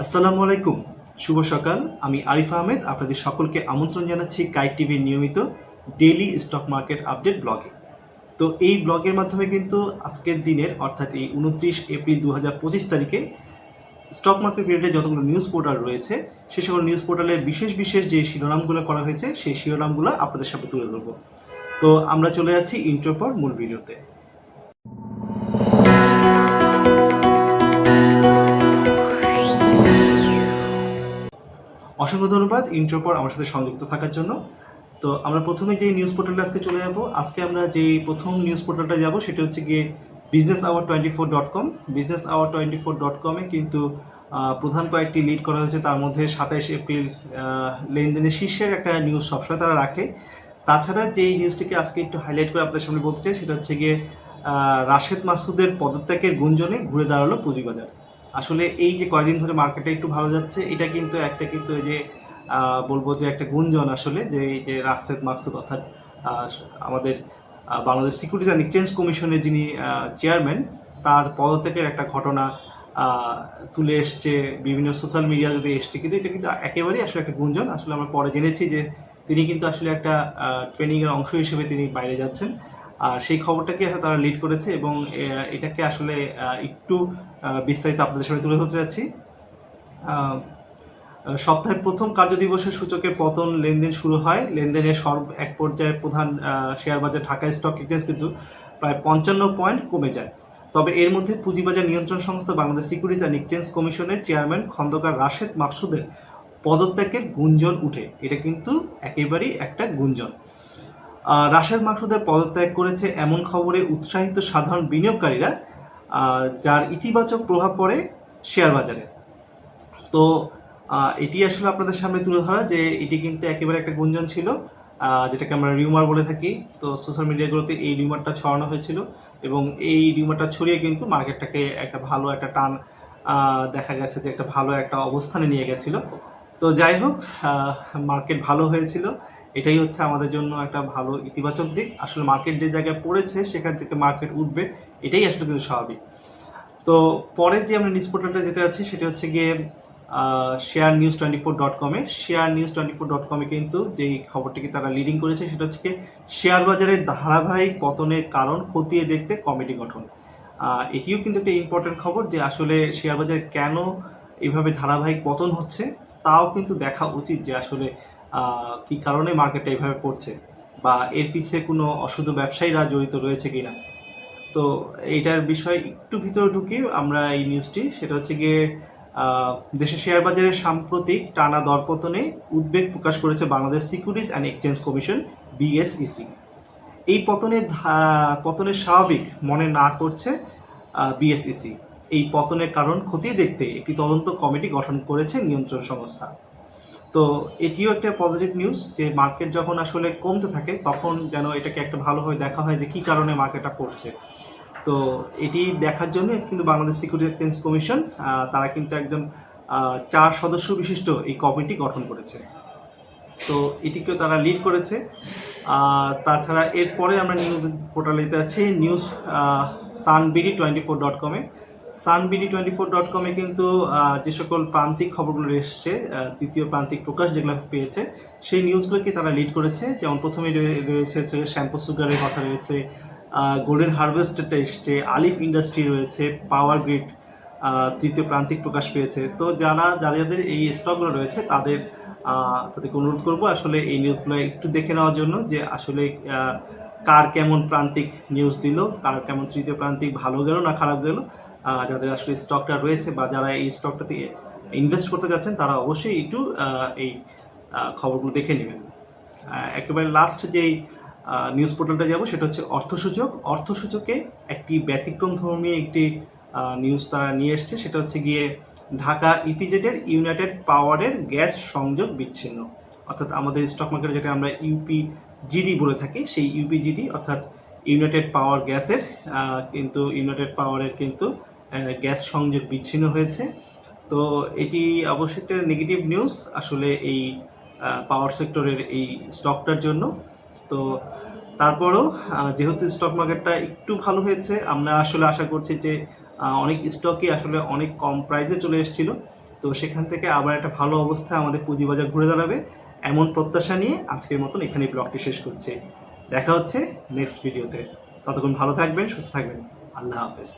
আসসালামু আলাইকুম, শুভ সকাল। আমি আরিফ আহমেদ আপনাদের সকলকে আমন্ত্রণ জানাচ্ছি কাইট টিভির নিয়মিত ডেইলি স্টক মার্কেট আপডেট ব্লগে। তো এই ব্লগের মাধ্যমে কিন্তু আজকের দিনের অর্থাৎ এই 29 এপ্রিল 2025 তারিখে স্টক মার্কেট রিলেটেড যতগুলো নিউজ পোর্টাল রয়েছে সে সকল নিউজ পোর্টালে বিশেষ বিশেষ যে শিরোনামগুলো করা হয়েছে সেই শিরোনামগুলো আপনাদের সামনে তুলে ধরবো। তো আমরা চলে যাচ্ছি ইন্ট্রোর পর মূল ভিডিওতে। অসংখ্য ধন্যবাদ ইন্ট্রোর পর আমার সাথে সংযুক্ত থাকার জন্য। তো আমরা প্রথমে যে নিউজ পোর্টালটা আজকে চলে যাব, আজকে আমরা যে প্রথম নিউজ পোর্টালটা যাব সেটা হচ্ছে গিয়ে businessahour24.com। businessahour24.com-এ কিন্তু প্রধান কয়েকটি লিড করা হয়েছে, তার মধ্যে 27 এপ্রিল লেনদেনের শীর্ষের একটা নিউজ সবসময় তারা রাখে। তাছাড়া যেই নিউজটিকে আজকে একটু হাইলাইট করে আপনাদের সামনে বলতে চাই সেটা হচ্ছে গিয়ে রাশেদ মাসুদের পদত্যাগের গুঞ্জনে ঘুরে দাঁড়ালো পুঁজিবাজার। আসলে এই যে কয়দিন ধরে মার্কেটে একটু ভালো যাচ্ছে, এটা কিন্তু এই যে বলবো যে একটা গুঞ্জন আসলে যে এই যে রাশেদ মাকসুদ অর্থাৎ আমাদের বাংলাদেশ সিকিউরিটিজ অ্যান্ড এক্সচেঞ্জ কমিশনের যিনি চেয়ারম্যান, তার পদত্যাগের একটা ঘটনা তুলে এসছে বিভিন্ন সোশ্যাল মিডিয়াতে এসছে, কিন্তু এটা কিন্তু একেবারেই আসলে একটা গুঞ্জন। আসলে আমরা পরে জেনেছি যে তিনি কিন্তু আসলে একটা ট্রেনিংয়ের অংশ হিসেবে তিনি বাইরে যাচ্ছেন, আর সেই খবরটাকে আসলে তারা লিড করেছে এবং এটাকে আসলে একটু বিস্তারিত আপনাদের সামনে তুলে ধরতে যাচ্ছি। সপ্তাহের প্রথম কার্যদিবসে সূচকের পতন, লেনদেন শুরু হয়। লেনদেনের এক পর্যায়ে প্রধান শেয়ার বাজার ঢাকা স্টক এক্সচেঞ্জ কিন্তু প্রায় 55 পয়েন্ট কমে যায়। তবে এর মধ্যে পুঁজিবাজার নিয়ন্ত্রণ সংস্থা বাংলাদেশ সিকিউরিটিজ অ্যান্ড এক্সচেঞ্জ কমিশনের চেয়ারম্যান খন্দকার রাশেদ মাকসুদের পদত্যাগের গুঞ্জন উঠে। এটা কিন্তু একেবারেই একটা গুঞ্জন। রাশেদ মাকসুদের পদত্যাগ করেছে এমন খবরে উৎসাহিত সাধারণ বিনিয়োগকারীরা, যার ইতিবাচক প্রভাব পড়ে শেয়ার বাজারে। তো এটি আসলে আপনাদের সামনে তুলে ধরা যে এটি কিন্তু একেবারে একটা গুঞ্জন ছিল, যেটাকে আমরা রিউমার বলে থাকি। তো সোশ্যাল মিডিয়াগুলোতে এই রিউমারটা ছড়ানো হয়েছিল এবং এই রিউমারটা ছড়িয়ে কিন্তু মার্কেটটাকে একটা ভালো একটা টান দেখা গেছে যে একটা ভালো একটা অবস্থানে নিয়ে গেছিল। তো যাই হোক, মার্কেট ভালো হয়েছিল, এটাই হচ্ছে আমাদের জন্য একটা ভালো ইতিবাচক দিক। আসলে মার্কেট যে জায়গায় পড়েছে সেখান থেকে মার্কেট উঠবে, এটাই আসলে কিন্তু স্বাভাবিক। তো পরের যে আমরা নিউজ পোর্টালটা যেতে যাচ্ছি সেটা হচ্ছে গিয়ে শেয়ার নিউজ 24.com-এ। শেয়ার নিউজ 24.com-এ কিন্তু যেই খবরটিকে তারা লিডিং করেছে সেটা হচ্ছে কি শেয়ার বাজারের ধারাবাহিক পতনের কারণ খতিয়ে দেখতে কমিটি গঠন। এটিও কিন্তু একটা ইম্পর্টেন্ট খবর যে আসলে শেয়ার বাজারে কেন এভাবে ধারাবাহিক পতন হচ্ছে, তাও কিন্তু দেখা উচিত যে আসলে কি কারণে মার্কেটটা এইভাবে পড়ছে বা এর পিছিয়ে কোনো অশুদ্ধ ব্যবসায়ীরা জড়িত রয়েছে কিনা। তো এইটার বিষয়ে একটু ভিতরে ঢুকি আমরা এই নিউজটি, সেটা হচ্ছে গিয়ে দেশের শেয়ার বাজারের সাম্প্রতিক টানা দরপতনে উদ্বেগ প্রকাশ করেছে Bangladesh securities and exchange commission BSEC. এই পতনের স্বাভাবিক মনে না করছে বিএসইসি। এই পতনের কারণ খতিয়ে দেখতে একটি তদন্ত কমিটি গঠন করেছে নিয়ন্ত্রণ সংস্থা। তো এটিও একটা পজিটিভ নিউজ যে মার্কেট যখন আসলে কমতে থাকে তখন যেন এটাকে একটা ভালোভাবে দেখা হয় যে কী কারণে মার্কেটটা পড়ছে। তো এটি দেখার জন্য কিন্তু বাংলাদেশ সিকিউরিটি এক্সচেঞ্জ কমিশন তারা কিন্তু একজন 4 সদস্য বিশিষ্ট এই কমিটি গঠন করেছে। তো এটিকেও তারা লিড করেছে। তাছাড়া এরপরে আমরা নিউজ পোর্টালে যেতে যাচ্ছি নিউজ sunbd24.com-এ। sunbd24.com-এ কিন্তু যে সকল প্রান্তিক খবরগুলো এসছে, তৃতীয় প্রান্তিক প্রকাশ যেগুলো পেয়েছে সেই নিউজগুলোকে তারা লিড করেছে। যেমন প্রথমে রয়েছে শ্যাম্পু সুগারের কথা রয়েছে, গোল্ডেন হারভেস্টটা এসছে, আলিফ ইন্ডাস্ট্রি রয়েছে, পাওয়ার গ্রিড তৃতীয় প্রান্তিক প্রকাশ পেয়েছে। তো যাদের এই স্টকগুলো রয়েছে তাদেরকে অনুরোধ করবো আসলে এই নিউজগুলো একটু দেখে নেওয়ার জন্য যে আসলে কার কেমন প্রান্তিক নিউজ দিল, কার কেমন তৃতীয় প্রান্তিক ভালো গেল না খারাপ গেল। যাদের আসলে স্টকটা রয়েছে বা যারা এই স্টকটাতে ইনভেস্ট করতে যাচ্ছেন তারা অবশ্যই একটু এই খবরগুলো দেখে নেবেন। একেবারে লাস্ট যেই নিউজ পোর্টালটা যাব সেটা হচ্ছে অর্থসূচক। অর্থসূচকে একটি ব্যতিক্রমধর্মী একটি নিউজ তারা নিয়ে এসছে, সেটা হচ্ছে গিয়ে ঢাকা ইপিজেডের ইউনাইটেড পাওয়ারের গ্যাস সংযোগ বিচ্ছিন্ন। অর্থাৎ আমাদের স্টক মার্কেটে যেটা আমরা ইউপিজিডি বলে থাকি, সেই ইউপিজিডি অর্থাৎ ইউনাইটেড পাওয়ার গ্যাসের কিন্তু ইউনাইটেড পাওয়ারের কিন্তু গ্যাস সংযোগ বিচ্ছিন্ন হয়েছে। তো এটি অবশ্যই একটা নেগেটিভ নিউজ আসলে এই পাওয়ার সেক্টরের এই স্টকটার জন্য। তো তারপরও যেহেতু স্টক মার্কেটটা একটু ভালো হয়েছে, আমরা আসলে আশা করছি যে অনেক স্টকই আসলে অনেক কম প্রাইসে চলে এসেছিল, তো সেখান থেকে আবার একটা ভালো অবস্থায় আমাদের পুঁজিবাজার ঘুরে দাঁড়াবে এমন প্রত্যাশা নিয়ে আজকের মতন এখানেই ব্লগটি শেষ করছি। দেখা হচ্ছে নেক্সট ভিডিওতে। ততক্ষণ ভালো থাকবেন, সুস্থ থাকবেন। আল্লাহ হাফেজ।